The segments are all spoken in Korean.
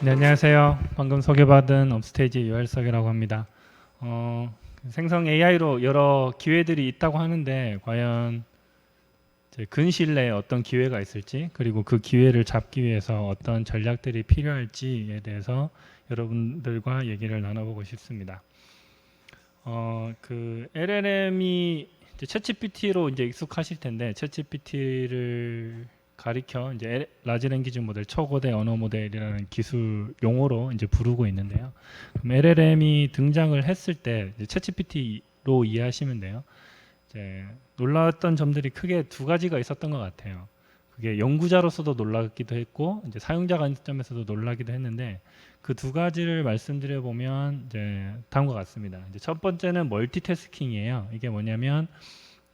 네, 안녕하세요. 방금 소개받은 업스테이지 유할석이라고 합니다. 생성 AI로 여러 기회들이 있다고 하는데 과연 이제 근시일 내에 어떤 기회가 있을지, 그리고 그 기회를 잡기 위해서 어떤 전략들이 필요할지에 대해서 여러분들과 얘기를 나눠보고 싶습니다. 그 LLM이 이제 챗GPT로 이제 익숙하실 텐데, 챗GPT를 가리켜 이제 라지 랭귀지 모델, 초고대 언어 모델이라는 기술 용어로 이제 부르고 있는데요. 그럼 LLM이 등장을 했을 때 챗GPT로 이해하시면 돼요. 이제 놀랐던 점들이 크게 두 가지가 있었던 것 같아요. 그게 연구자로서도 놀라기도 했고 이제 사용자 관점에서도 놀라기도 했는데, 그 두 가지를 말씀드려 보면 이제 다음과 같습니다. 이제 첫 번째는 멀티태스킹이에요. 이게 뭐냐면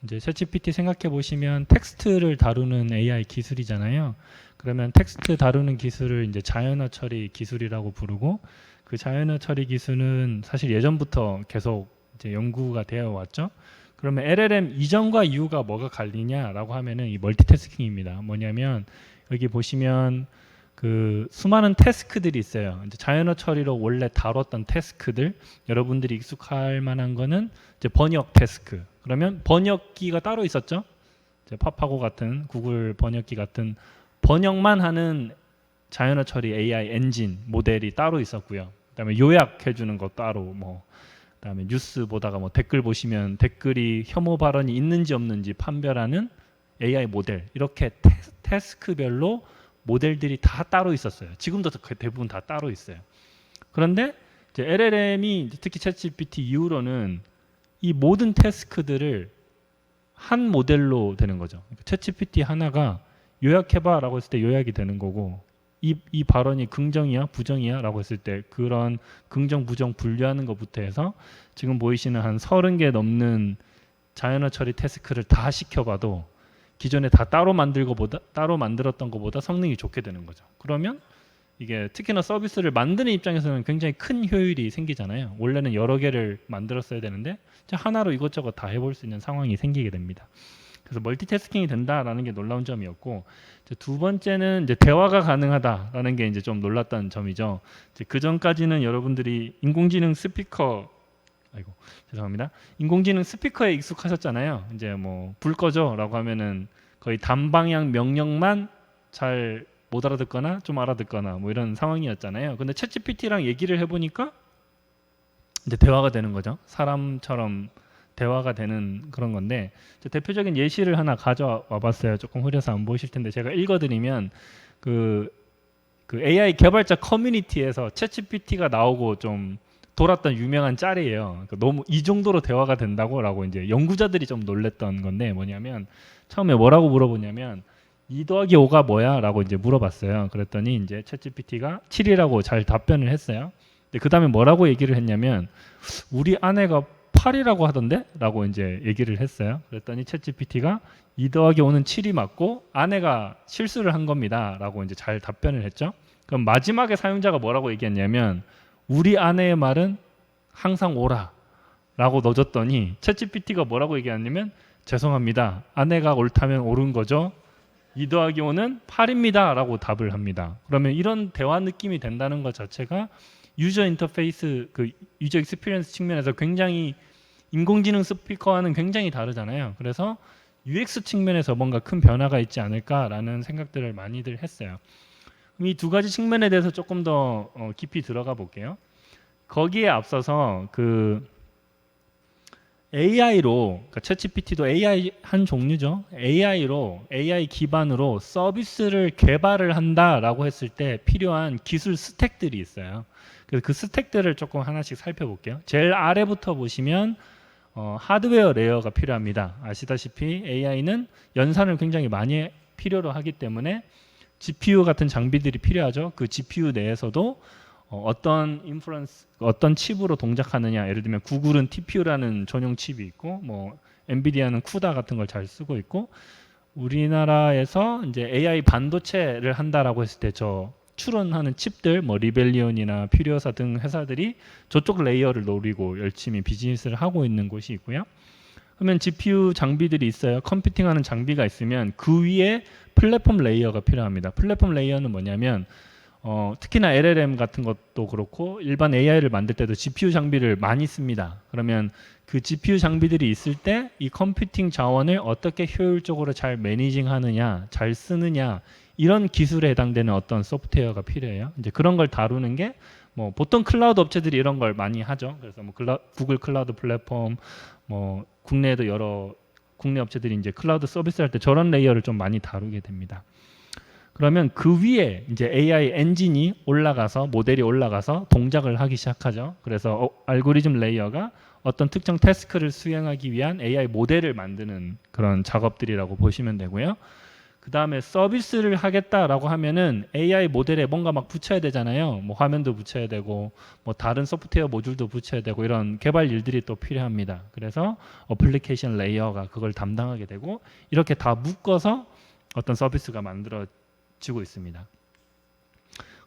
이제 챗GPT 생각해 보시면 텍스트를 다루는 AI 기술이잖아요. 그러면 텍스트 다루는 기술을 이제 자연어 처리 기술이라고 부르고, 그 자연어 처리 기술은 사실 예전부터 계속 이제 연구가 되어 왔죠. 그러면 LLM 이전과 이후가 뭐가 갈리냐라고 하면은 이 멀티태스킹입니다. 뭐냐면 여기 보시면 그 수많은 태스크들이 있어요. 이제 자연어 처리로 원래 다뤘던 태스크들, 여러분들이 익숙할 만한 거는 이제 번역 태스크. 그러면 번역기가 따로 있었죠. 이제 팝하고 같은 구글 번역기 같은 번역만 하는 자연어 처리 AI 엔진 모델이 따로 있었고요. 그다음에 요약해 주는 거 따로, 뭐 그다음에 뉴스 보다가 뭐 댓글 보시면 댓글이 혐오 발언이 있는지 없는지 판별하는 AI 모델, 이렇게 태스크별로 모델들이 다 따로 있었어요. 지금도 대부분 다 따로 있어요. 그런데 이제 LLM이 특히 챗GPT 이후로는 이 모든 태스크들을 한 모델로 되는 거죠. 챗GPT 하나가 요약해봐라고 했을 때 요약이 되는 거고, 이 발언이 긍정이야 부정이야 라고 했을 때 그런 긍정 부정 분류하는 것부터 해서 지금 보이시는 한 30개 넘는 자연어 처리 태스크를 다 시켜봐도 기존에 다 따로 만들었던 것보다 성능이 좋게 되는 거죠. 그러면 이게 특히나 서비스를 만드는 입장에서는 굉장히 큰 효율이 생기잖아요. 원래는 여러 개를 만들었어야 되는데 하나로 이것저것 다 해볼 수 있는 상황이 생기게 됩니다. 그래서 멀티태스킹이 된다라는 게 놀라운 점이었고, 이제 두 번째는 이제 대화가 가능하다라는 게 이제 좀 놀랐던 점이죠. 이제 그 전까지는 여러분들이 인공지능 스피커, 아이고 죄송합니다. 인공지능 스피커에 익숙하셨잖아요. 이제 뭐 불 꺼줘라고 하면은 거의 단방향 명령만 잘 못 알아듣거나 좀 알아듣거나 뭐 이런 상황이었잖아요. 근데 챗GPT랑 얘기를 해보니까 이제 대화가 되는 거죠. 사람처럼 대화가 되는 그런 건데, 대표적인 예시를 하나 가져와 봤어요. 조금 흐려서 안 보이실 텐데 제가 읽어드리면 그 AI 개발자 커뮤니티에서 챗GPT가 나오고 좀 돌았던 유명한 짤이에요. 너무 이 정도로 대화가 된다고라고 이제 연구자들이 좀 놀랬던 건데, 뭐냐면 처음에 뭐라고 물어보냐면 2 더하기 5가 뭐야? 라고 이제 물어봤어요. 그랬더니 이제 챗GPT가 7이라고 잘 답변을 했어요. 근데 그 다음에 뭐라고 얘기를 했냐면 우리 아내가 8이라고 하던데? 라고 이제 얘기를 했어요. 그랬더니 챗GPT가 2 더하기 5는 7이 맞고 아내가 실수를 한 겁니다. 라고 이제 잘 답변을 했죠. 그럼 마지막에 사용자가 뭐라고 얘기했냐면 우리 아내의 말은 항상 오라 라고 넣어줬더니 챗GPT가 뭐라고 얘기하냐면 죄송합니다. 아내가 옳다면 옳은 거죠. 2 더하기 5는 8입니다. 라고 답을 합니다. 그러면 이런 대화 느낌이 된다는 것 자체가 유저 인터페이스, 그 유저 익스피리언스 측면에서 굉장히 인공지능 스피커와는 굉장히 다르잖아요. 그래서 UX 측면에서 뭔가 큰 변화가 있지 않을까라는 생각들을 많이들 했어요. 이 두 가지 측면에 대해서 조금 더 깊이 들어가 볼게요. 거기에 앞서서 그 AI로, 그러니까 챗GPT도 AI 한 종류죠. AI 기반으로 서비스를 개발을 한다라고 했을 때 필요한 기술 스택들이 있어요. 그래서 그 스택들을 조금 하나씩 살펴볼게요. 제일 아래부터 보시면 하드웨어 레이어가 필요합니다. 아시다시피 AI는 연산을 굉장히 많이 필요로 하기 때문에 GPU 같은 장비들이 필요하죠. 그 GPU 내에서도 어떤 인프런스, 어떤 칩으로 동작하느냐, 예를 들면 구글은 TPU라는 전용 칩이 있고, 뭐 엔비디아는 쿠다 같은 걸 잘 쓰고 있고, 우리나라에서 이제 AI 반도체를 한다라고 했을 때 저 출원하는 칩들, 뭐 리벨리온이나 퓨리오사 등 회사들이 저쪽 레이어를 노리고 열심히 비즈니스를 하고 있는 곳이 있고요. 그러면 GPU 장비들이 있어요. 컴퓨팅하는 장비가 있으면 그 위에 플랫폼 레이어가 필요합니다. 플랫폼 레이어는 뭐냐면 특히나 LLM 같은 것도 그렇고 일반 AI를 만들 때도 GPU 장비를 많이 씁니다. 그러면 그 GPU 장비들이 있을 때 이 컴퓨팅 자원을 어떻게 효율적으로 잘 매니징하느냐, 잘 쓰느냐 이런 기술에 해당되는 어떤 소프트웨어가 필요해요. 이제 그런 걸 다루는 게 뭐 보통 클라우드 업체들이 이런 걸 많이 하죠. 그래서 뭐 구글 클라우드 플랫폼, 뭐 국내에도 여러 국내 업체들이 이제 클라우드 서비스 할 때 저런 레이어를 좀 많이 다루게 됩니다. 그러면 그 위에 이제 AI 엔진이 올라가서 모델이 올라가서 동작을 하기 시작하죠. 그래서 알고리즘 레이어가 어떤 특정 태스크를 수행하기 위한 AI 모델을 만드는 그런 작업들이라고 보시면 되고요. 그 다음에 서비스를 하겠다라고 하면은 AI 모델에 뭔가 막 붙여야 되잖아요. 뭐 화면도 붙여야 되고, 뭐 다른 소프트웨어 모듈도 붙여야 되고 이런 개발 일들이 또 필요합니다. 그래서 어플리케이션 레이어가 그걸 담당하게 되고 이렇게 다 묶어서 어떤 서비스가 만들어지고 있습니다.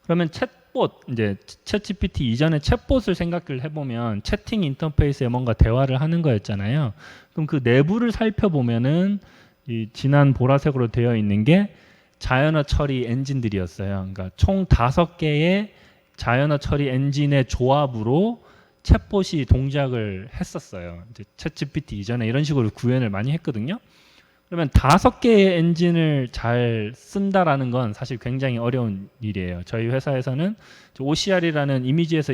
그러면 챗봇, 이제 챗GPT 이전에 챗봇을 생각을 해보면 채팅 인터페이스에 뭔가 대화를 하는 거였잖아요. 그럼 그 내부를 살펴보면은 이 진한 보라색으로 되어 있는 게 자연어 처리 엔진들이었어요. 그러니까 총 5개의 자연어 처리 엔진의 조합으로 챗봇이 동작을 했었어요. 이제 챗GPT 이전에 이런 식으로 구현을 많이 했거든요. 그러면 5개의 엔진을 잘 쓴다라는 건 사실 굉장히 어려운 일이에요. 저희 회사에서는 OCR이라는 이미지에서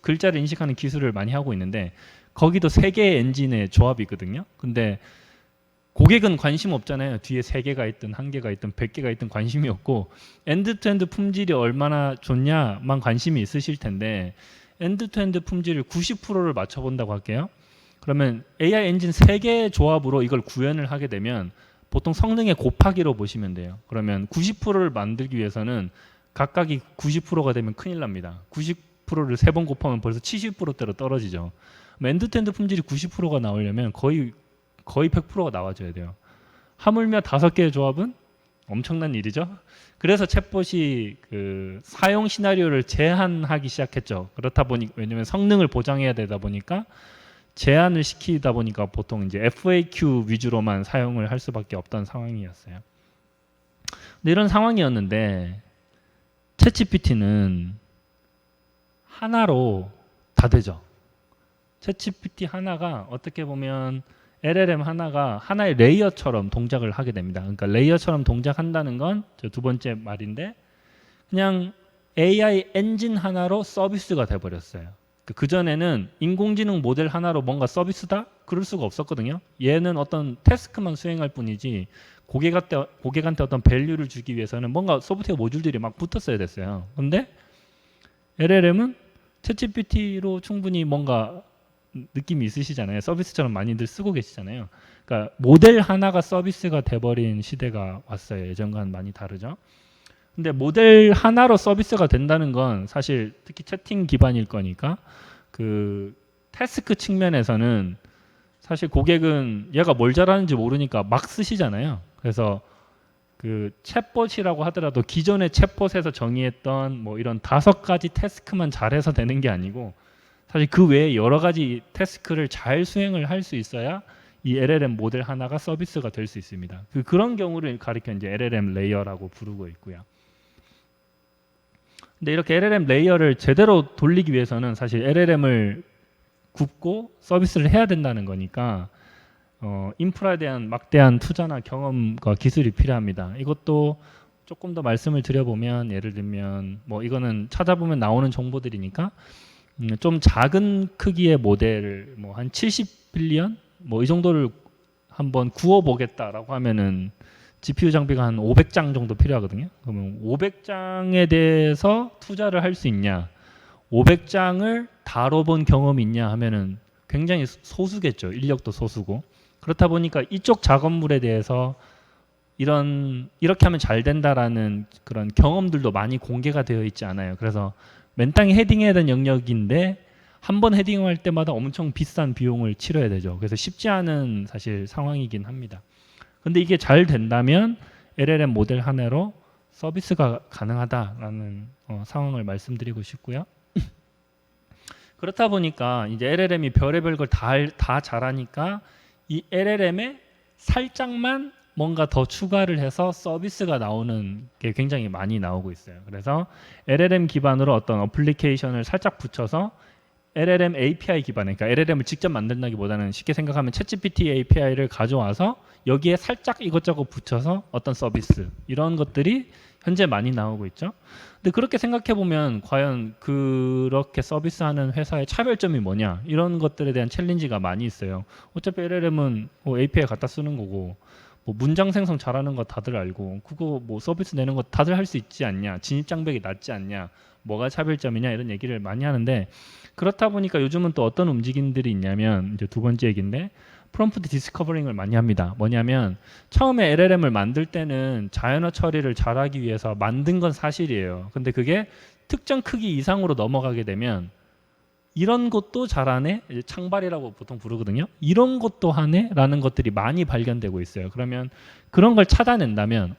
글자를 인식하는 기술을 많이 하고 있는데 거기도 3개의 엔진의 조합이거든요. 근데 고객은 관심 없잖아요. 뒤에 3개가 있든 1개가 있든 100개가 있든 관심이 없고 엔드투엔드 품질이 얼마나 좋냐만 관심이 있으실 텐데 엔드투엔드 품질을 90%를 맞춰본다고 할게요. 그러면 AI 엔진 3개의 조합으로 이걸 구현을 하게 되면 보통 성능의 곱하기로 보시면 돼요. 그러면 90%를 만들기 위해서는 각각이 90%가 되면 큰일 납니다. 90%를 3번 곱하면 벌써 70%대로 떨어지죠. 엔드투엔드 품질이 90%가 나오려면 거의 100%가 나와줘야 돼요. 하물며 5개의 조합은 엄청난 일이죠. 그래서 챗봇이 그 사용 시나리오를 제한하기 시작했죠. 그렇다 보니 왜냐면 성능을 보장해야 되다 보니까 제한을 시키다 보니까 보통 이제 FAQ 위주로만 사용을 할 수밖에 없던 상황이었어요. 근데 이런 상황이었는데 챗GPT는 하나로 다 되죠. 챗GPT 하나가 어떻게 보면 LLM 하나가 하나의 레이어처럼 동작을 하게 됩니다. 그러니까 레이어처럼 동작한다는 건 저 2번째 말인데 그냥 AI 엔진 하나로 서비스가 돼버렸어요. 그전에는 인공지능 모델 하나로 뭔가 서비스다? 그럴 수가 없었거든요. 얘는 어떤 태스크만 수행할 뿐이지 고객한테 어떤 밸류를 주기 위해서는 뭔가 소프트웨어 모듈들이 막 붙었어야 됐어요. 근데 LLM은 챗GPT로 충분히 뭔가 느낌이 있으시잖아요. 서비스처럼 많이들 쓰고 계시잖아요. 그러니까 모델 하나가 서비스가 돼버린 시대가 왔어요. 예전과는 많이 다르죠. 근데 모델 하나로 서비스가 된다는 건 사실 특히 채팅 기반일 거니까 그 태스크 측면에서는 사실 고객은 얘가 뭘 잘하는지 모르니까 막 쓰시잖아요. 그래서 그 챗봇이라고 하더라도 기존의 챗봇에서 정의했던 뭐 이런 5가지 태스크만 잘해서 되는 게 아니고 사실 그 외에 여러 가지 태스크를 잘 수행을 할 수 있어야 이 LLM 모델 하나가 서비스가 될 수 있습니다. 그런 경우를 가리켜 이제 LLM 레이어라고 부르고 있고요. 근데 이렇게 LLM 레이어를 제대로 돌리기 위해서는 사실 LLM을 굽고 서비스를 해야 된다는 거니까 인프라에 대한 막대한 투자나 경험과 기술이 필요합니다. 이것도 조금 더 말씀을 드려보면 예를 들면 뭐 이거는 찾아보면 나오는 정보들이니까 좀 작은 크기의 모델을 뭐 한 70빌리언 뭐 이 정도를 한번 구워보겠다라고 하면은 GPU 장비가 한 500장 정도 필요하거든요. 그러면 500장에 대해서 투자를 할 수 있냐, 500장을 다뤄본 경험이 있냐 하면은 굉장히 소수겠죠. 인력도 소수고. 그렇다 보니까 이쪽 작업물에 대해서 이렇게 하면 잘 된다라는 그런 경험들도 많이 공개가 되어 있지 않아요. 그래서 맨땅에 헤딩해야 되는 영역인데 한 번 헤딩할 때마다 엄청 비싼 비용을 치러야 되죠. 그래서 쉽지 않은 사실 상황이긴 합니다. 근데 이게 잘 된다면 LLM 모델 하나로 서비스가 가능하다라는 상황을 말씀드리고 싶고요. 그렇다 보니까 이제 LLM이 별의별 걸 다 잘하니까 이 LLM에 살짝만 뭔가 더 추가를 해서 서비스가 나오는 게 굉장히 많이 나오고 있어요. 그래서 LLM 기반으로 어떤 어플리케이션을 살짝 붙여서 LLM API 기반에, 그러니까 LLM을 직접 만든다기보다는 쉽게 생각하면 챗GPT API를 가져와서 여기에 살짝 이것저것 붙여서 어떤 서비스, 이런 것들이 현재 많이 나오고 있죠. 근데 그렇게 생각해 보면 과연 그렇게 서비스하는 회사의 차별점이 뭐냐, 이런 것들에 대한 챌린지가 많이 있어요. 어차피 LLM은 뭐 API 갖다 쓰는 거고, 뭐 문장 생성 잘하는 거 다들 알고, 그거 뭐 서비스 내는 거 다들 할 수 있지 않냐, 진입 장벽이 낮지 않냐, 뭐가 차별점이냐, 이런 얘기를 많이 하는데, 그렇다 보니까 요즘은 또 어떤 움직임들이 있냐면, 이제 두 번째 얘기인데, 프롬프트 디스커버링을 많이 합니다. 뭐냐면 처음에 LLM을 만들 때는 자연어 처리를 잘하기 위해서 만든 건 사실이에요. 근데 그게 특정 크기 이상으로 넘어가게 되면 이런 것도 잘하네, 이제 창발이라고 보통 부르거든요. 이런 것도 하네 라는 것들이 많이 발견되고 있어요. 그러면 그런 걸 찾아낸다면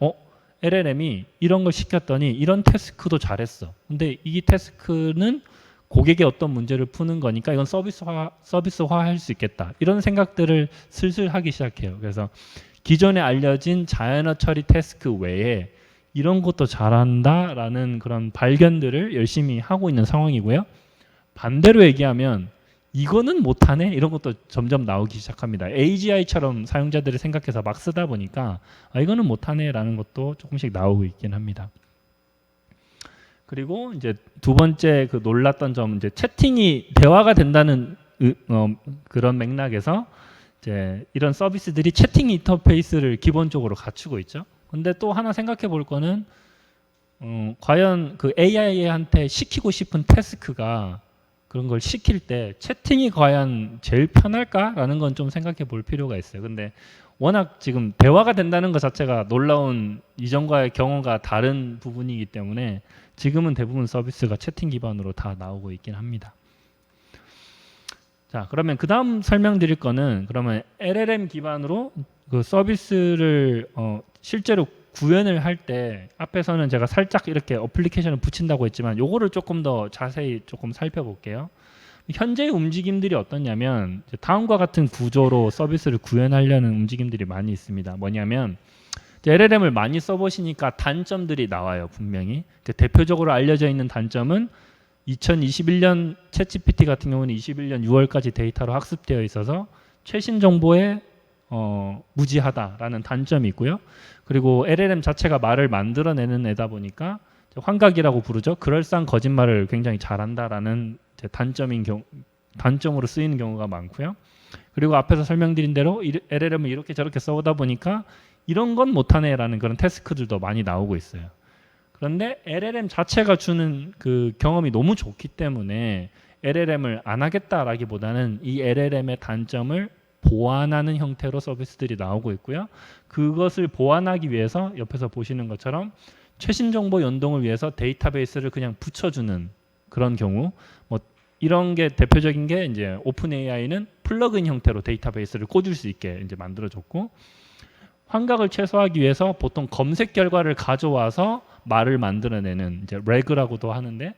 LLM이 이런 걸 시켰더니 이런 태스크도 잘했어. 근데 이 태스크는 고객의 어떤 문제를 푸는 거니까 이건 서비스화할 수 있겠다, 이런 생각들을 슬슬 하기 시작해요. 그래서 기존에 알려진 자연어 처리 태스크 외에 이런 것도 잘한다라는 그런 발견들을 열심히 하고 있는 상황이고요. 반대로 얘기하면 이거는 못하네, 이런 것도 점점 나오기 시작합니다. AGI처럼 사용자들이 생각해서 막 쓰다 보니까 이거는 못하네 라는 것도 조금씩 나오고 있긴 합니다. 그리고 이제 두 번째 그 놀랐던 점, 이제 채팅이 대화가 된다는 그런 맥락에서 이제 이런 서비스들이 채팅 인터페이스를 기본적으로 갖추고 있죠. 근데 또 하나 생각해 볼 거는 과연 그 AI한테 시키고 싶은 태스크가 그런 걸 시킬 때 채팅이 과연 제일 편할까라는 건 좀 생각해 볼 필요가 있어요. 근데 워낙 지금 대화가 된다는 것 자체가 놀라운 이전과의 경험과 다른 부분이기 때문에 지금은 대부분 서비스가 채팅 기반으로 다 나오고 있긴 합니다. 자, 그러면 그 다음 설명드릴 거는, 그러면 LLM 기반으로 그 서비스를 실제로 구현을 할 때, 앞에서는 제가 살짝 이렇게 어플리케이션을 붙인다고 했지만 요거를 조금 더 자세히 조금 살펴볼게요. 현재의 움직임들이 어떠냐면 다음과 같은 구조로 서비스를 구현하려는 움직임들이 많이 있습니다. 뭐냐면 LLM을 많이 써보시니까 단점들이 나와요. 분명히 대표적으로 알려져 있는 단점은 2021년 챗GPT 같은 경우는 21년 6월까지 데이터로 학습되어 있어서 최신 정보에 무지하다라는 단점이 있고요. 그리고 LLM 자체가 말을 만들어내는 애다 보니까 환각이라고 부르죠. 그럴싸한 거짓말을 굉장히 잘한다라는 단점으로 쓰이는 경우가 많고요. 그리고 앞에서 설명드린 대로 LLM을 이렇게 저렇게 써오다 보니까 이런 건 못하네라는 그런 태스크들도 많이 나오고 있어요. 그런데 LLM 자체가 주는 그 경험이 너무 좋기 때문에 LLM을 안 하겠다라기보다는 이 LLM의 단점을 보완하는 형태로 서비스들이 나오고 있고요. 그것을 보완하기 위해서 옆에서 보시는 것처럼 최신 정보 연동을 위해서 데이터베이스를 그냥 붙여주는 그런 경우, 뭐 이런 게 대표적인 게 이제 오픈 AI는 플러그인 형태로 데이터베이스를 꽂을 수 있게 이제 만들어줬고, 환각을 최소화하기 위해서 보통 검색 결과를 가져와서 말을 만들어내는 이제 래그라고도 하는데,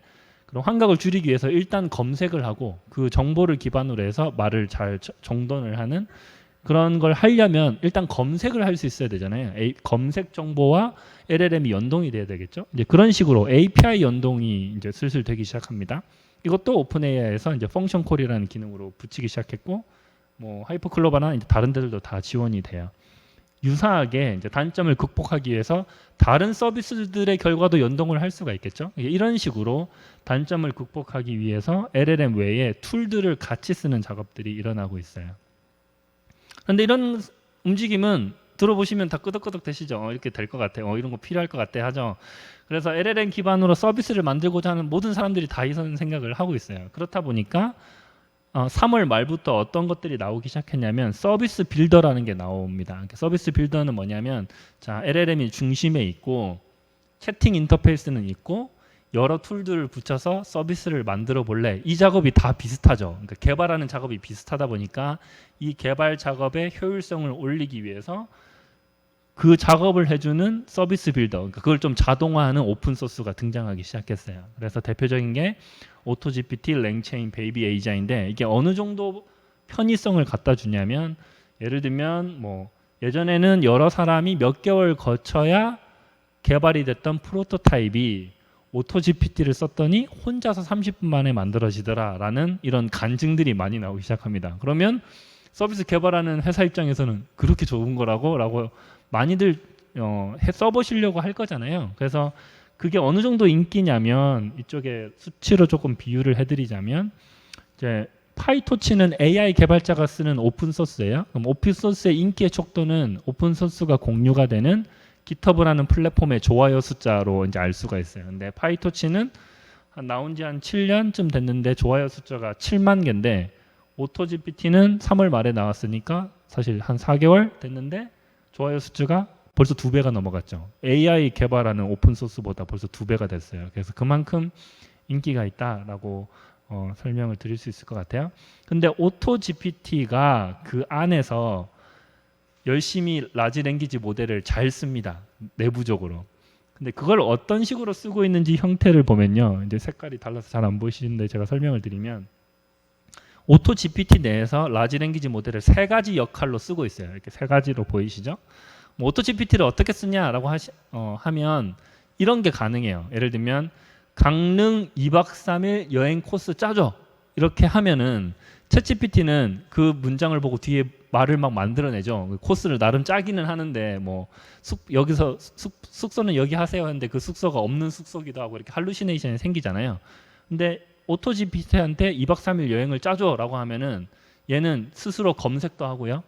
그럼 환각을 줄이기 위해서 일단 검색을 하고 그 정보를 기반으로 해서 말을 잘 정돈을 하는 그런 걸 하려면 일단 검색을 할 수 있어야 되잖아요. 검색 정보와 LLM이 연동이 돼야 되겠죠. 이제 그런 식으로 API 연동이 이제 슬슬 되기 시작합니다. 이것도 오픈 AI에서 이제 펑션 콜이라는 기능으로 붙이기 시작했고, 뭐 하이퍼클로바나 이제 다른 데들도 다 지원이 돼요. 유사하게 이제 단점을 극복하기 위해서 다른 서비스들의 결과도 연동을 할 수가 있겠죠. 이런 식으로 단점을 극복하기 위해서 LLM 외에 툴들을 같이 쓰는 작업들이 일어나고 있어요. 그런데 이런 움직임은 들어보시면 다 끄덕끄덕 되시죠. 이렇게 될 것 같아요. 이런 거 필요할 것 같아 하죠. 그래서 LLM 기반으로 서비스를 만들고자 하는 모든 사람들이 다 이런 생각을 하고 있어요. 그렇다 보니까 3월 말부터 어떤 것들이 나오기 시작했냐면 서비스 빌더라는 게 나옵니다. 서비스 빌더는 뭐냐면, 자, LLM이 중심에 있고 채팅 인터페이스는 있고 여러 툴들을 붙여서 서비스를 만들어 볼래. 이 작업이 다 비슷하죠. 그러니까 개발하는 작업이 비슷하다 보니까 이 개발 작업의 효율성을 올리기 위해서 그 작업을 해주는 서비스 빌더, 그러니까 그걸 좀 자동화하는 오픈 소스가 등장하기 시작했어요. 그래서 대표적인 게 오토GPT, 랭체인, 베이비 AGI인데, 이게 어느 정도 편의성을 갖다 주냐면, 예를 들면 뭐 예전에는 여러 사람이 몇 개월 거쳐야 개발이 됐던 프로토타입이 오토GPT를 썼더니 혼자서 30분 만에 만들어지더라라는 이런 간증들이 많이 나오기 시작합니다. 그러면 서비스 개발하는 회사 입장에서는 그렇게 좋은 거라고 많이들 써보시려고 할 거잖아요. 그래서 그게 어느 정도 인기냐면 이쪽에 수치로 조금 비유를 해드리자면 이제 파이토치는 AI 개발자가 쓰는 오픈 소스예요. 그럼 오픈 소스의 인기의 척도는 오픈 소스가 공유가 되는 GitHub라는 플랫폼의 좋아요 숫자로 이제 알 수가 있어요. 근데 파이토치는 나온 지 한 7년쯤 됐는데 좋아요 숫자가 7만 개인데 오토GPT는 3월 말에 나왔으니까 사실 한 4개월 됐는데 좋아요 숫자가 벌써 2배가 넘어갔죠. AI 개발하는 오픈 소스보다 벌써 2배가 됐어요. 그래서 그만큼 인기가 있다라고 설명을 드릴 수 있을 것 같아요. 근데 오토GPT가 그 안에서 열심히 라지 랭귀지 모델을 잘 씁니다. 내부적으로. 근데 그걸 어떤 식으로 쓰고 있는지 형태를 보면요. 이제 색깔이 달라서 잘 안 보이시는데 제가 설명을 드리면 오토GPT 내에서 라지 랭귀지 모델을 3가지 역할로 쓰고 있어요. 이렇게 3가지로 보이시죠? 뭐 오토GPT를 어떻게 쓰냐라고 하면 이런 게 가능해요. 예를 들면 강릉 2박 3일 여행 코스 짜줘. 이렇게 하면은 챗GPT는 그 문장을 보고 뒤에 말을 막 만들어내죠. 코스를 나름 짜기는 하는데 뭐 여기서 숙소는 여기 하세요 했는데 그 숙소가 없는 숙소기도 하고 이렇게 할루시네이션이 생기잖아요. 근데 오토GPT한테 2박 3일 여행을 짜줘라고 하면은 얘는 스스로 검색도 하고요.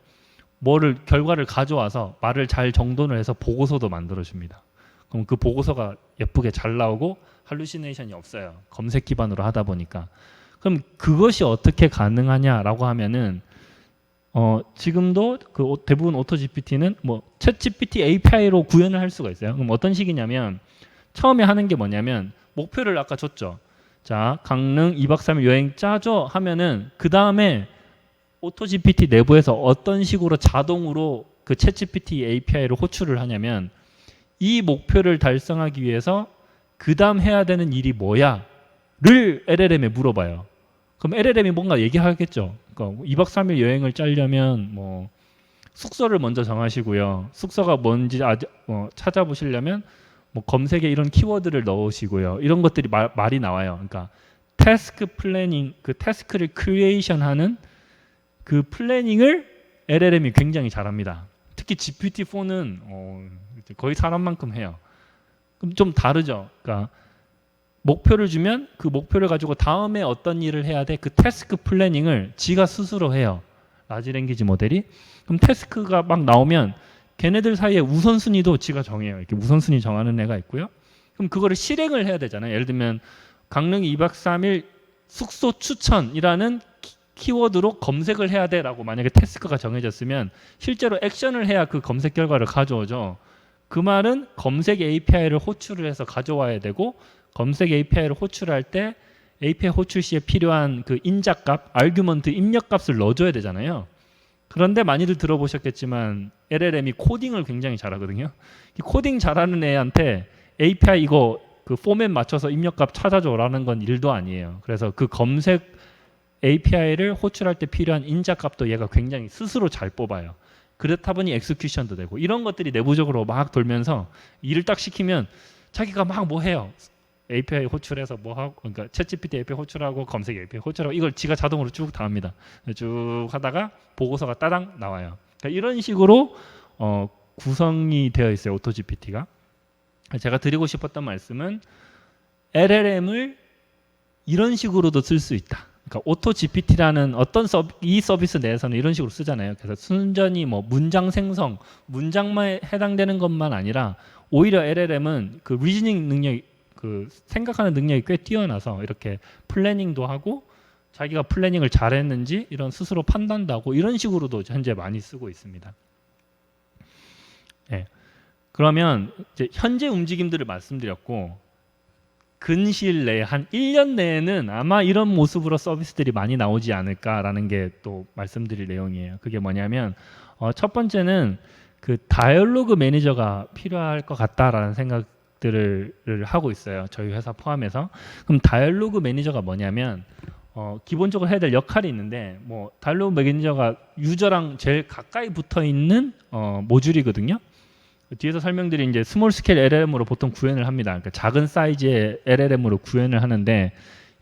결과를 가져와서 말을 잘 정돈을 해서 보고서도 만들어줍니다. 그럼 그 보고서가 예쁘게 잘 나오고 할루시네이션이 없어요. 검색 기반으로 하다 보니까. 그럼 그것이 어떻게 가능하냐라고 하면은 지금도 그 대부분 오토GPT는 뭐 챗GPT API로 구현을 할 수가 있어요. 그럼 어떤 식이냐면 처음에 하는 게 뭐냐면 목표를 아까 줬죠. 자, 강릉 2박 3일 여행 짜줘 하면은 그 다음에 오토GPT 내부에서 어떤 식으로 자동으로 그 챗GPT API를 호출을 하냐면 이 목표를 달성하기 위해서 그 다음 해야 되는 일이 뭐야? 를 LLM에 물어봐요. 그럼 LLM이 뭔가 얘기하겠죠. 그러니까 2박 3일 여행을 짜려면 뭐 숙소를 먼저 정하시고요. 숙소가 뭔지 찾아보시려면 뭐 검색에 이런 키워드를 넣으시고요. 이런 것들이 말이 나와요. 그러니까 태스크 플래닝, 그 태스크를 크리에이션하는 그 플래닝을 LLM이 굉장히 잘합니다. 특히 GPT-4는 거의 사람만큼 해요. 그럼 좀 다르죠. 그러니까 목표를 주면 그 목표를 가지고 다음에 어떤 일을 해야 돼? 그 태스크 플래닝을 지가 스스로 해요. 라지 랭귀지 모델이. 그럼 태스크가 막 나오면 걔네들 사이에 우선순위도 지가 정해요. 이렇게 우선순위 정하는 애가 있고요. 그럼 그거를 실행을 해야 되잖아요. 예를 들면 강릉 2박 3일 숙소 추천이라는 키워드로 검색을 해야 돼라고 만약에 태스크가 정해졌으면 실제로 액션을 해야 그 검색 결과를 가져오죠. 그 말은 검색 API를 호출을 해서 가져와야 되고 검색 API를 호출할 때 API 호출 시에 필요한 그 인자값, 아규먼트 입력값을 넣어줘야 되잖아요. 그런데 많이들 들어보셨겠지만 LLM이 코딩을 굉장히 잘하거든요. 코딩 잘하는 애한테 API 이거 그 포맷 맞춰서 입력값 찾아줘라는 건 일도 아니에요. 그래서 그 검색 API를 호출할 때 필요한 인자값도 얘가 굉장히 스스로 잘 뽑아요. 그렇다 보니 엑스큐션도 되고 이런 것들이 내부적으로 막 돌면서 일을 딱 시키면 자기가 막 뭐 해요. API 호출해서 뭐 하고, 그러니까 챗GPT API 호출하고 검색 API 호출하고 이걸 지가 자동으로 쭉 다 합니다. 쭉 하다가 보고서가 따당 나와요. 그러니까 이런 식으로 구성이 되어 있어요. 오토GPT가. 제가 드리고 싶었던 말씀은 LLM을 이런 식으로도 쓸 수 있다. 그러니까 오토GPT라는 이 서비스 내에서는 이런 식으로 쓰잖아요. 그래서 순전히 뭐 문장 생성, 문장만 해당되는 것만 아니라 오히려 LLM은 그 리즈닝 능력이 그 생각하는 능력이 꽤 뛰어나서 이렇게 플래닝도 하고 자기가 플래닝을 잘했는지 이런 스스로 판단도 하고 이런 식으로도 현재 많이 쓰고 있습니다. 네. 그러면 이제 현재 움직임들을 말씀드렸고 근시일 내에 한 1년 내에는 아마 이런 모습으로 서비스들이 많이 나오지 않을까라는 게 또 말씀드릴 내용이에요. 그게 뭐냐면 첫 번째는 그 다이얼로그 매니저가 필요할 것 같다라는 생각들을 하고 있어요. 저희 회사 포함해서. 그럼 다이얼로그 매니저가 뭐냐면 기본적으로 해야 될 역할이 있는데 뭐 다이얼로그 매니저가 유저랑 제일 가까이 붙어 있는 모듈이거든요. 뒤에서 설명드린 이제 스몰 스케일 LLM으로 보통 구현을 합니다. 그러니까 작은 사이즈의 LLM으로 구현을 하는데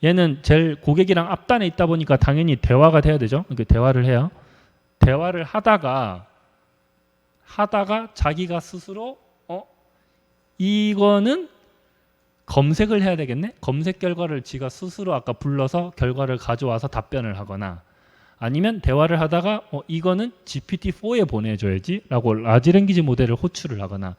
얘는 제일 고객이랑 앞단에 있다 보니까 당연히 대화가 돼야 되죠. 그러니까 대화를 해요. 대화를 하다가 자기가 스스로 이거는 검색을 해야 되겠네? 검색 결과를 지가 스스로 아까 불러서 결과를 가져와서 답변을 하거나 아니면 대화를 하다가 이거는 GPT-4에 보내줘야지 라고 라지 랭귀지 모델을 호출을 하거나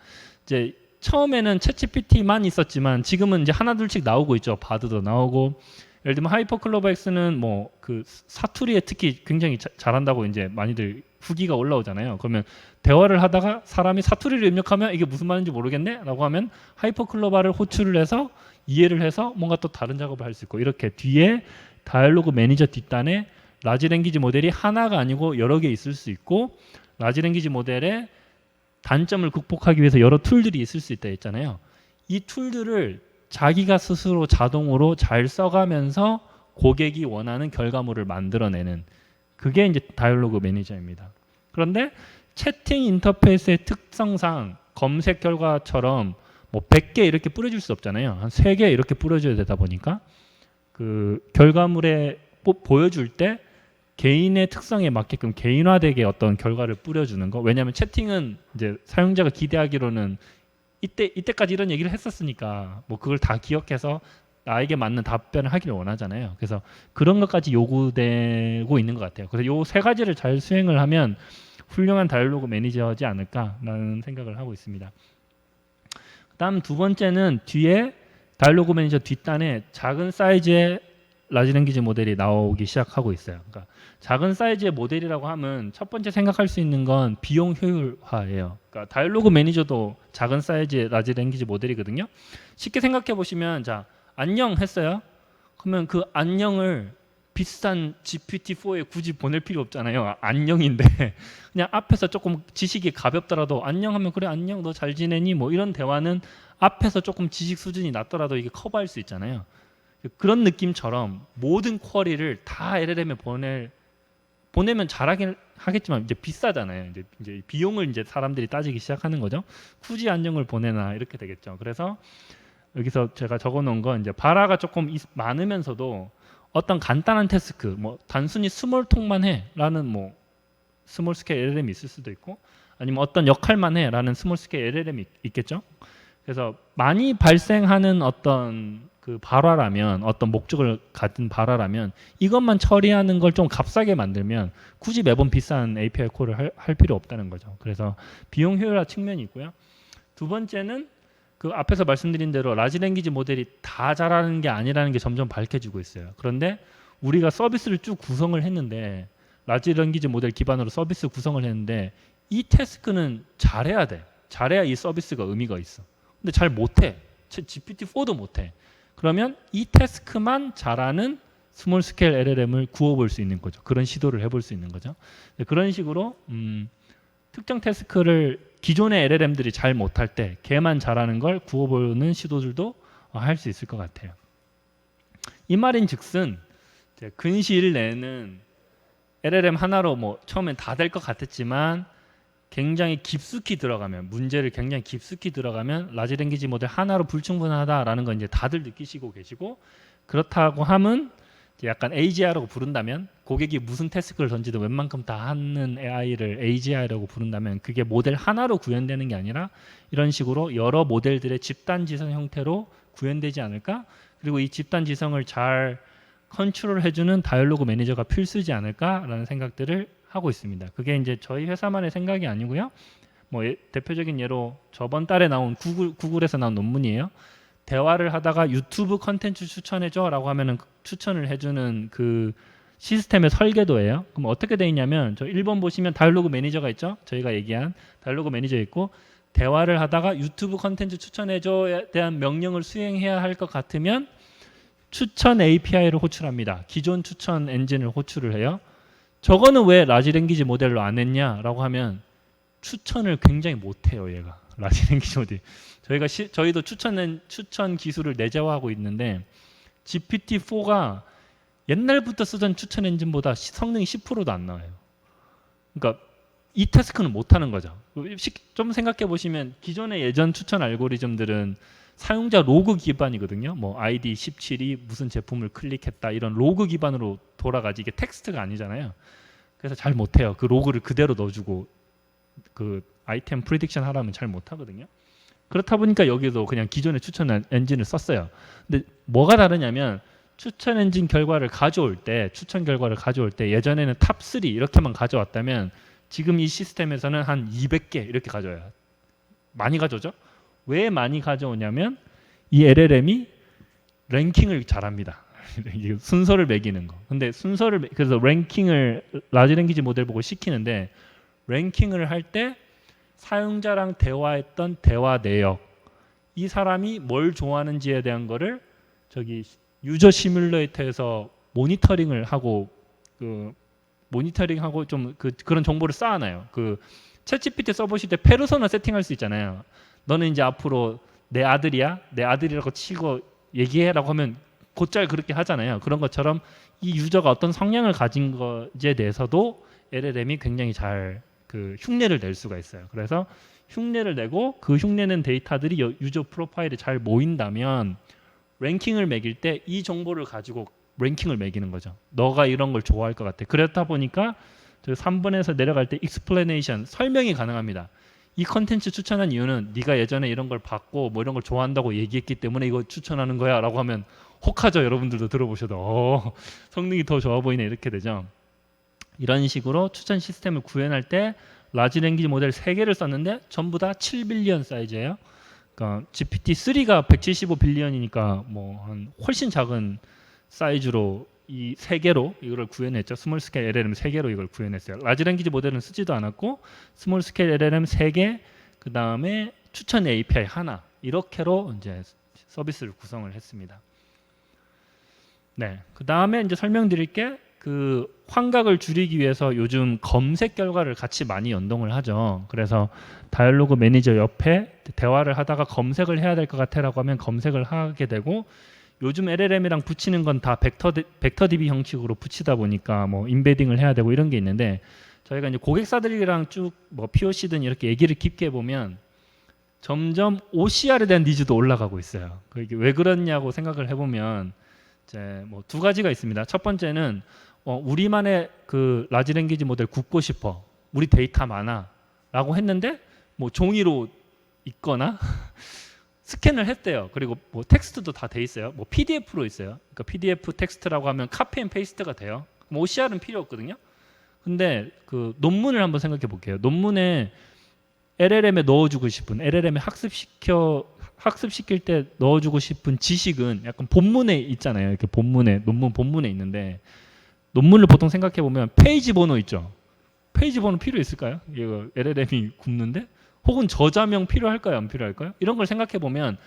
이제 처음에는 챗GPT만 있었지만 지금은 이제 하나둘씩 나오고 있죠. 바드도 나오고 예를 들면 하이퍼클로버X는 뭐 그 사투리에 특히 굉장히 잘한다고 이제 많이들 후기가 올라오잖아요. 그러면 대화를 하다가 사람이 사투리를 입력하면 이게 무슨 말인지 모르겠네 라고 하면 하이퍼클로바를 호출을 해서 이해를 해서 뭔가 또 다른 작업을 할 수 있고 이렇게 뒤에 다이얼로그 매니저 뒷단에 라지 랭귀지 모델이 하나가 아니고 여러 개 있을 수 있고 라지 랭귀지 모델의 단점을 극복하기 위해서 여러 툴들이 있을 수 있다 했잖아요. 이 툴들을 자기가 스스로 자동으로 잘 써가면서 고객이 원하는 결과물을 만들어내는 그게 이제 다이얼로그 매니저입니다. 그런데 채팅 인터페이스의 특성상 검색 결과처럼 뭐 100개 이렇게 뿌려줄 수 없잖아요. 한 3개 이렇게 뿌려줘야 되다 보니까 그 결과물에 보여줄 때 개인의 특성에 맞게끔 개인화되게 어떤 결과를 뿌려주는 거. 왜냐하면 채팅은 이제 사용자가 기대하기로는 이때까지 이런 얘기를 했었으니까 뭐 그걸 다 기억해서 나에게 맞는 답변을 하기를 원하잖아요. 그래서 그런 것까지 요구되고 있는 것 같아요. 그래서 요 3가지를 잘 수행을 하면 훌륭한 다이얼로그 매니저지 않을까라는 생각을 하고 있습니다. 그다음 두 번째는 뒤에 다이얼로그 매니저 뒷단에 작은 사이즈의 라지 랭귀지 모델이 나오기 시작하고 있어요. 그러니까 작은 사이즈의 모델이라고 하면 첫 번째 생각할 수 있는 건 비용 효율화예요. 그러니까 다이얼로그 매니저도 작은 사이즈의 라지 랭귀지 모델이거든요. 쉽게 생각해 보시면 자 안녕 했어요. 그러면 그 안녕을 비싼 GPT-4에 굳이 보낼 필요 없잖아요. 안녕인데 그냥 앞에서 조금 지식이 가볍더라도 안녕하면 그래 안녕 너 잘 지내니 뭐 이런 대화는 앞에서 조금 지식 수준이 낮더라도 이게 커버할 수 있잖아요. 그런 느낌처럼 모든 쿼리를 다 LLM에 보내면 잘하긴 하겠지만 이제 비싸잖아요. 이제 비용을 이제 사람들이 따지기 시작하는 거죠. 굳이 안녕을 보내나 이렇게 되겠죠. 그래서 여기서 제가 적어놓은 건 이제 바라가 조금 많으면서도 어떤 간단한 태스크, 뭐 단순히 스몰톡만 해라는 뭐 스몰 스케일 LLM이 있을 수도 있고, 아니면 어떤 역할만 해라는 스몰 스케일 LLM이 있겠죠. 그래서 많이 발생하는 어떤 그 발화라면, 어떤 목적을 가진 발화라면 이것만 처리하는 걸 좀 값싸게 만들면 굳이 매번 비싼 API 콜을 할 필요 없다는 거죠. 그래서 비용 효율화 측면이 있고요. 두 번째는 그 앞에서 말씀드린 대로 라지 랭귀지 모델이 다 잘하는 게 아니라는 게 점점 밝혀지고 있어요. 그런데 우리가 서비스를 쭉 구성을 했는데 라지 랭귀지 모델 기반으로 서비스 구성을 했는데 이 태스크는 잘해야 돼. 잘해야 이 서비스가 의미가 있어. 근데 잘 못해. GPT-4도 못해. 그러면 이 태스크만 잘하는 스몰 스케일 LLM을 구워볼 수 있는 거죠. 그런 시도를 해볼 수 있는 거죠. 그런 식으로 특정 태스크를 기존의 LLM들이 잘 못할 때 걔만 잘하는 걸 구워보는 시도들도 할 수 있을 것 같아요. 이 말인즉슨 근시일 내는 LLM 하나로 뭐 처음엔 다 될 것 같았지만 굉장히 깊숙이 들어가면 문제를 굉장히 깊숙이 들어가면 라지 랭귀지 모델 하나로 불충분하다라는 건 이제 다들 느끼시고 계시고 그렇다고 함은 약간 AGI라고 부른다면 고객이 무슨 태스크를 던지든 웬만큼 다 하는 AI를 AGI라고 부른다면 그게 모델 하나로 구현되는 게 아니라 이런 식으로 여러 모델들의 집단 지성 형태로 구현되지 않을까? 그리고 이 집단 지성을 잘 컨트롤해주는 다이얼로그 매니저가 필수지 않을까라는 생각들을 하고 있습니다. 그게 이제 저희 회사만의 생각이 아니고요. 뭐 대표적인 예로 저번 달에 나온 구글에서 나온 논문이에요. 대화를 하다가 유튜브 컨텐츠 추천해줘라고 하면은 추천을 해주는 그 시스템의 설계도예요. 그럼 어떻게 돼 있냐면 저 1번 보시면 다이얼로그 매니저가 있죠. 저희가 얘기한 다이얼로그 매니저 있고 대화를 하다가 유튜브 컨텐츠 추천해줘에 대한 명령을 수행해야 할 것 같으면 추천 API를 호출합니다. 기존 추천 엔진을 호출을 해요. 저거는 왜 라지 랭귀지 모델로 안 했냐라고 하면 추천을 굉장히 못해요. 얘가 라지 랭귀지 모델. 저희도 추천 기술을 내재화하고 있는데 GPT-4가 옛날부터 쓰던 추천 엔진보다 성능이 10%도 안 나와요. 그러니까 이 태스크는 못 하는 거죠. 좀 생각해 보시면 기존의 예전 추천 알고리즘들은 사용자 로그 기반이거든요. 뭐 아이디 17이 무슨 제품을 클릭했다 이런 로그 기반으로 돌아가지 이게 텍스트가 아니잖아요. 그래서 잘 못해요. 그 로그를 그대로 넣어주고 그 아이템 프리딕션 하라면 잘 못하거든요. 그렇다 보니까 여기도 그냥 기존의 추천 엔진을 썼어요. 근데 뭐가 다르냐면 추천 엔진 결과를 가져올 때 추천 결과를 가져올 때 예전에는 탑 3 이렇게만 가져왔다면 지금 이 시스템에서는 한 200개 이렇게 가져와요. 많이 가져오죠? 왜 많이 가져오냐면 이 LLM이 랭킹을 잘합니다. 순서를 매기는 거. 근데 그래서 랭킹을 라지 랭귀지 모델 보고 시키는데 랭킹을 할 때 사용자랑 대화했던 대화 내역, 이 사람이 뭘 좋아하는지에 대한 거를 저기 유저 시뮬레이터에서 모니터링을 하고 좀 그런 정보를 쌓아놔요. 그 챗GPT 써보실 때 페르소나 세팅할 수 있잖아요. 너는 이제 앞으로 내 아들이야, 내 아들이라고 치고 얘기해라고 하면 곧잘 그렇게 하잖아요. 그런 것처럼 이 유저가 어떤 성향을 가진 것에 대해서도 LLM이 굉장히 잘 그 흉내를 낼 수가 있어요. 그래서 흉내를 내고 그 흉내낸 데이터들이 유저 프로파일에 잘 모인다면 랭킹을 매길 때 이 정보를 가지고 랭킹을 매기는 거죠. 너가 이런 걸 좋아할 것 같아. 그렇다 보니까 3번에서 내려갈 때 explanation, 설명이 가능합니다. 이 컨텐츠 추천한 이유는 네가 예전에 이런 걸 봤고 뭐 이런 걸 좋아한다고 얘기했기 때문에 이거 추천하는 거야 라고 하면 혹하죠. 여러분들도 들어보셔도 성능이 더 좋아 보이네 이렇게 되죠. 이런 식으로 추천 시스템을 구현할 때 라지 랭귀지 모델 3개를 썼는데 전부 다 7빌리언 사이즈예요. 그러니까 GPT-3가 175빌리언이니까 뭐 한 훨씬 작은 사이즈로 이 3개로 이걸 구현했죠. 스몰 스케일 LLM 3개로 이걸 구현했어요. 라지 랭귀지 모델은 쓰지도 않았고 스몰 스케일 LLM 3개, 그 다음에 추천 API 하나 이렇게로 이제 서비스를 구성을 했습니다. 네, 그 다음에 이제 설명드릴게 그 환각을 줄이기 위해서 요즘 검색 결과를 같이 많이 연동을 하죠. 그래서 다이얼로그 매니저 옆에 대화를 하다가 검색을 해야 될 것 같아라고 하면 검색을 하게 되고 요즘 LLM이랑 붙이는 건 다 벡터 DB 형식으로 붙이다 보니까 뭐 인베딩을 해야 되고 이런 게 있는데 저희가 이제 고객사들이랑 쭉 뭐 POC든 이렇게 얘기를 깊게 해보면 점점 OCR에 대한 니즈도 올라가고 있어요. 이게 왜 그렇냐고 생각을 해보면 이제 뭐 두 가지가 있습니다. 첫 번째는 우리만의 그 라지 랭귀지 모델 굽고 싶어. 우리 데이터 많아. 라고 했는데 뭐 종이로 있거나 스캔을 했대요. 그리고 뭐 텍스트도 다 돼 있어요. 뭐 PDF로 있어요. 그러니까 PDF 텍스트라고 하면 카피 앤 페이스트가 돼요. 그럼 OCR은 필요 없거든요. 근데 그 논문을 한번 생각해 볼게요. 논문에 LLM에 넣어주고 싶은 LLM에 학습시킬 때 넣어주고 싶은 지식은 약간 본문에 있잖아요. 이렇게 논문 본문에 있는데 논문을 보통 생각해 보면 페이지 번호 있죠. 페이지 번호 필요 있을까요? 이거 LLM이 굽는데 혹은 저자명 필요할까요? 안 필요할까요? 이런 걸 생각해 보면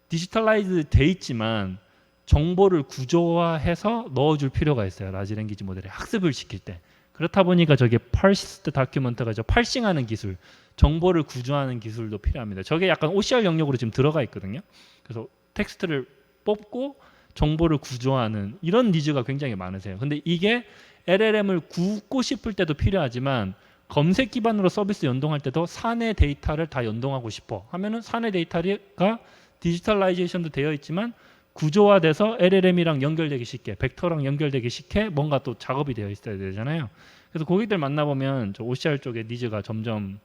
디지털라이즈 돼 있지만 정보를 구조화해서 넣어줄 필요가 있어요. 라지 랭귀지 모델에 학습을 시킬 때. 그렇다 보니까 저게 persist document가 팔싱하는 기술, 정보를 구조하는 기술도 필요합니다. 저게 약간 OCR 영역으로 지금 들어가 있거든요. 그래서 텍스트를 뽑고 정보를 구조하는 이런 니즈가 굉장히 많으세요. 근데 이게 LLM을 굽고 싶을 때도 필요하지만 검색 기반으로 서비스 연동할 때도 사내 데이터를 다 연동하고 싶어 하면은 사내 데이터가 디지털라이제이션도 되어 있지만 구조화돼서 LLM이랑 연결되기 쉽게 벡터랑 연결되기 쉽게 뭔가 또 작업이 되어 있어야 되잖아요. 그래서 고객들 만나보면 저 OCR 쪽의 니즈가 점점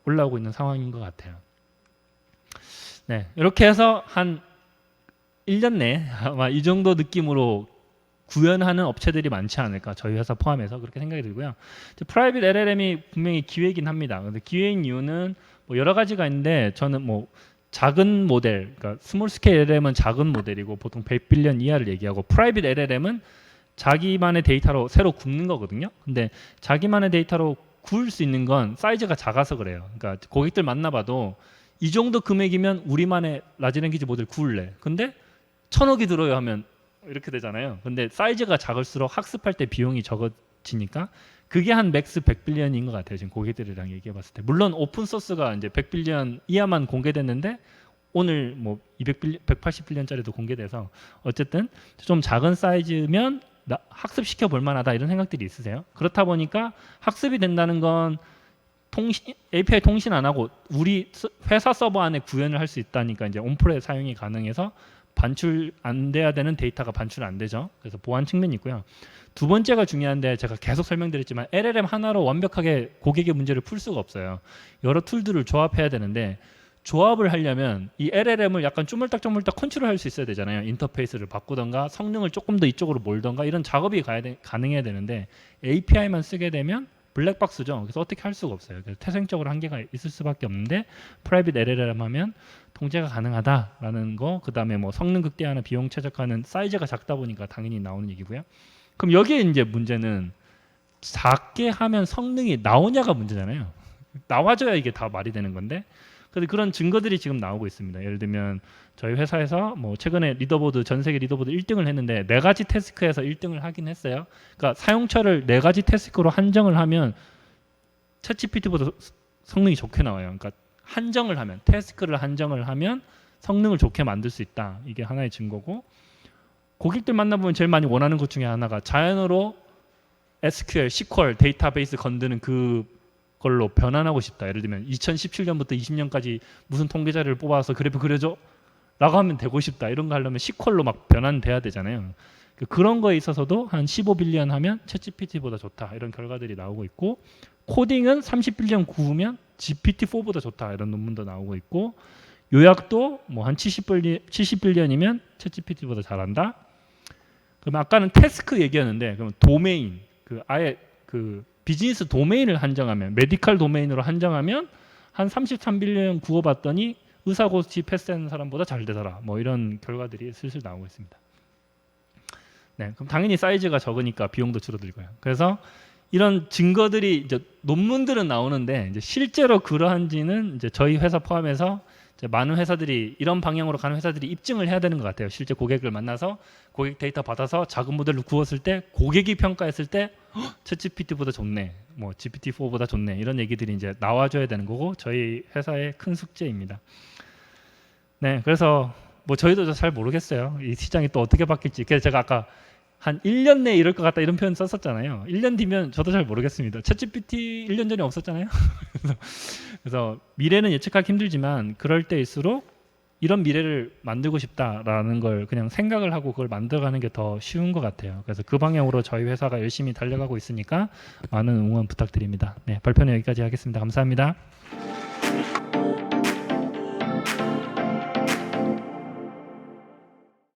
올라오고 있는 상황인 것 같아요. 네, 이렇게 해서 한 1년 내 아마 이 정도 느낌으로 구현하는 업체들이 많지 않을까, 저희 회사 포함해서 그렇게 생각이 들고요. 프라이빗 LLM이 분명히 기회이긴 합니다. 근데 기회인 이유는 뭐 여러 가지가 있는데 저는 뭐 작은 모델, 그러니까 스몰 스케일 LLM은 작은 모델이고 보통 100빌리언 이하를 얘기하고 프라이빗 LLM은 자기만의 데이터로 새로 굽는 거거든요. 근데 자기만의 데이터로 구울 수 있는 건 사이즈가 작아서 그래요. 그러니까 고객들 만나봐도 이 정도 금액이면 우리만의 라지 랭귀지 모델 구울래. 근데 1,000억이 들어요 하면 이렇게 되잖아요. 근데 사이즈가 작을수록 학습할 때 비용이 적어지니까 그게 한 맥스 100빌리언인 것 같아요. 지금 고객들이랑 얘기해 봤을 때. 물론 오픈 소스가 이제 100빌리언 이하만 공개됐는데 오늘 뭐 180빌리언짜리도 공개돼서 어쨌든 좀 작은 사이즈면 학습시켜 볼 만하다 이런 생각들이 있으세요? 그렇다 보니까 학습이 된다는 건 API 통신 안 하고 우리 회사 서버 안에 구현을 할 수 있다니까 이제 온프레 사용이 가능해서 반출 안 돼야 되는 데이터가 반출 안 되죠. 그래서 보안 측면이 있고요. 두 번째가 중요한데 제가 계속 설명드렸지만 LLM 하나로 완벽하게 고객의 문제를 풀 수가 없어요. 여러 툴들을 조합해야 되는데 조합을 하려면 이 LLM을 약간 쪼물딱쪼물딱 컨트롤할 수 있어야 되잖아요. 인터페이스를 바꾸던가 성능을 조금 더 이쪽으로 몰던가 이런 작업이 가능해야 되는데 API만 쓰게 되면 블랙박스죠. 그래서 어떻게 할 수가 없어요. 그래서 태생적으로 한계가 있을 수밖에 없는데 프라이빗 LLM 하면 통제가 가능하다라는 거, 그 다음에 뭐 성능 극대화나 비용 최적화는 사이즈가 작다 보니까 당연히 나오는 얘기고요. 그럼 여기에 이제 문제는 작게 하면 성능이 나오냐가 문제잖아요. 나와줘야 이게 다 말이 되는 건데. 그래서 그런 증거들이 지금 나오고 있습니다. 예를 들면 저희 회사에서 뭐 최근에 리더보드 전 세계 리더보드 1등을 했는데 4가지 태스크에서 1등을 하긴 했어요. 그러니까 사용처를 4가지 태스크로 한정을 하면 챗GPT보다 성능이 좋게 나와요. 그러니까 한정을 하면 태스크를 한정을 하면 성능을 좋게 만들 수 있다. 이게 하나의 증거고 고객들 만나보면 제일 많이 원하는 것 중에 하나가 자연어로 SQL, SQL 데이터베이스 건드는 그걸로 변환하고 싶다. 예를 들면 2017년부터 20년까지 무슨 통계자료를 뽑아서 그래프 그려줘 라고 하면 되고 싶다. 이런 거 하려면 SQL로 막 변환돼야 되잖아요. 그런 거에 있어서도 한 15빌리언 하면 챗GPT보다 좋다. 이런 결과들이 나오고 있고 코딩은 30빌리언 구우면 GPT-4보다 좋다. 이런 논문도 나오고 있고 요약도 뭐 한 70빌리언이면 챗GPT보다 잘한다. 그럼 아까는 태스크 얘기하는데 그럼 도메인 아예 비즈니스 도메인을 한정하면 메디컬 도메인으로 한정하면 한 33빌리언 구워봤더니 의사고시 패스하는 사람보다 잘 되더라. 뭐 이런 결과들이 슬슬 나오고 있습니다. 네, 그럼 당연히 사이즈가 적으니까 비용도 줄어들고요. 그래서 이런 증거들이 이제 논문들은 나오는데 이제 실제로 그러한지는 이제 저희 회사 포함해서 이제 많은 회사들이 이런 방향으로 가는 회사들이 입증을 해야 되는 것 같아요. 실제 고객을 만나서 고객 데이터 받아서 작은 모델로 구웠을 때 고객이 평가했을 때 챗GPT보다 좋네, 뭐 GPT-4보다 좋네 이런 얘기들이 이제 나와줘야 되는 거고 저희 회사의 큰 숙제입니다. 네, 그래서 뭐 저희도 잘 모르겠어요. 이 시장이 또 어떻게 바뀔지. 그래서 제가 아까 한 1년 내에 이럴 것 같다 이런 표현 썼었잖아요. 1년 뒤면 저도 잘 모르겠습니다. 챗GPT 1년 전에 없었잖아요. 그래서 미래는 예측하기 힘들지만 그럴 때일수록 이런 미래를 만들고 싶다라는 걸 그냥 생각을 하고 그걸 만들어가는 게 더 쉬운 것 같아요. 그래서 그 방향으로 저희 회사가 열심히 달려가고 있으니까 많은 응원 부탁드립니다. 네, 발표는 여기까지 하겠습니다. 감사합니다.